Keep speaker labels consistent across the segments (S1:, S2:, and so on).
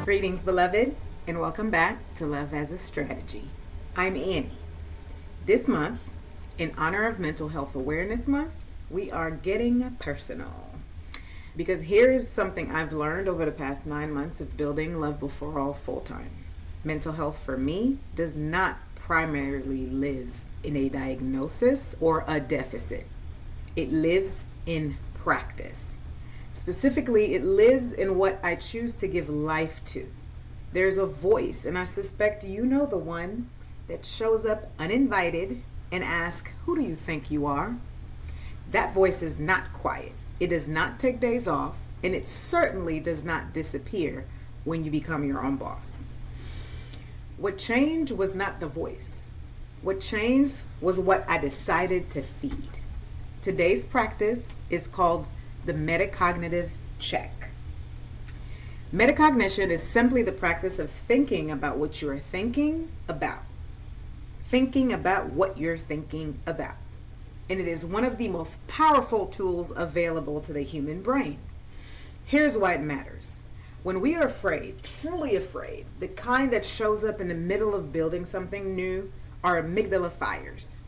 S1: Greetings, beloved, and welcome back to Love as a Strategy. I'm Annie. This month, in honor of Mental Health Awareness Month, we are getting personal. Because here is something I've learned over the past 9 months of building Love Before All full-time. Mental health for me does not primarily live in a diagnosis or a deficit. It lives in practice. Specifically, it lives in what I choose to give life to. There's a voice, and I suspect you know the one that shows up uninvited and asks, "Who do you think you are?" That voice is not quiet. It does not take days off, and it certainly does not disappear when you become your own boss. What changed was not the voice. What changed was what I decided to feed. Today's practice is called the Metacognitive Check. Metacognition is simply the practice of thinking about what you are thinking about. Thinking about what you're thinking about. And it is one of the most powerful tools available to the human brain. Here's why it matters. When we are afraid, truly afraid, the kind that shows up in the middle of building something new, our amygdala fires.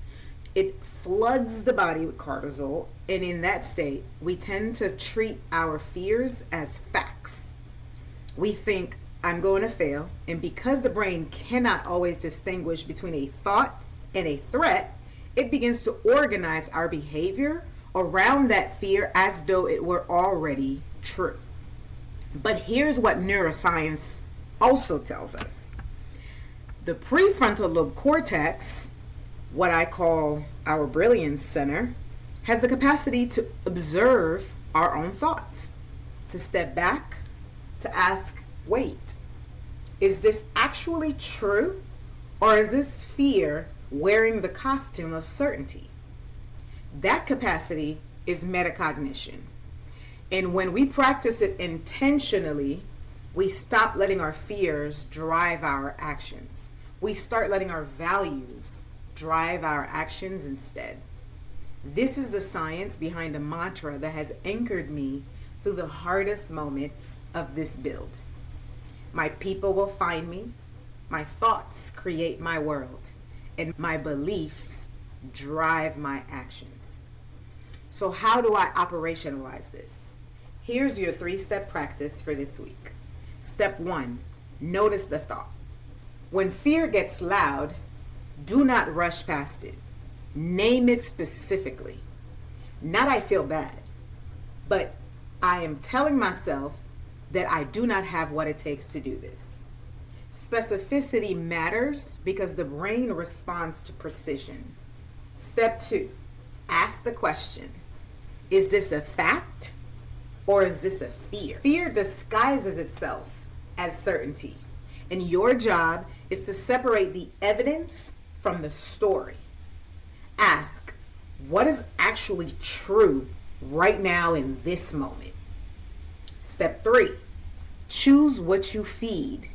S1: It floods the body with cortisol, and in that state, we tend to treat our fears as facts. We think, I'm going to fail, and because the brain cannot always distinguish between a thought and a threat, it begins to organize our behavior around that fear as though it were already true. But here's what neuroscience also tells us. The prefrontal lobe cortex, what I call our brilliance center, has the capacity to observe our own thoughts, to step back, to ask, wait, is this actually true, or is this fear wearing the costume of certainty? That capacity is metacognition. And when we practice it intentionally, we stop letting our fears drive our actions. We start letting our values drive our actions instead. This is the science behind a mantra that has anchored me through the hardest moments of this build. My people will find me, my thoughts create my world, and my beliefs drive my actions. So how do I operationalize this? Here's your 3-step practice for this week. Step 1, notice the thought. When fear gets loud, do not rush past it. Name it specifically. Not I feel bad, but I am telling myself that I do not have what it takes to do this. Specificity matters because the brain responds to precision. Step 2, ask the question, is this a fact or is this a fear? Fear disguises itself as certainty, and your job is to separate the evidence from the story. Ask, what is actually true right now in this moment? Step 3, choose what you feed.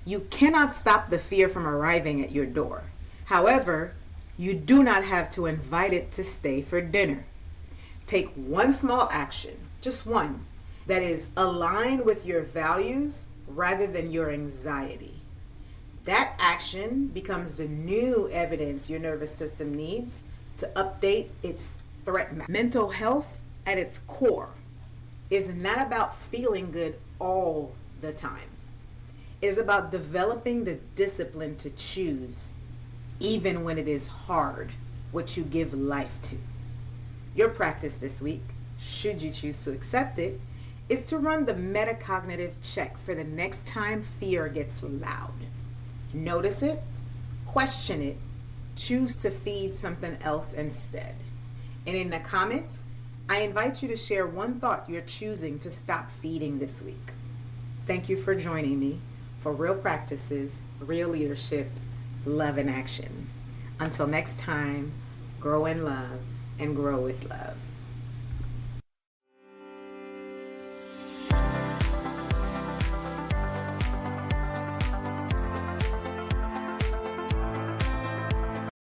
S1: You cannot stop the fear from arriving at your door. However, you do not have to invite it to stay for dinner. Take one small action, just one, that is aligned with your values rather than your anxiety. That action becomes the new evidence your nervous system needs to update its threat map. Mental health at its core is not about feeling good all the time. It is about developing the discipline to choose, even when it is hard, what you give life to. Your practice this week, should you choose to accept it, is to run the metacognitive check for the next time fear gets loud. Notice it, question it, choose to feed something else instead. And in the comments, I invite you to share one thought you're choosing to stop feeding this week. Thank you for joining me for real practices, real leadership, love in action. Until next time, grow in love and grow with love.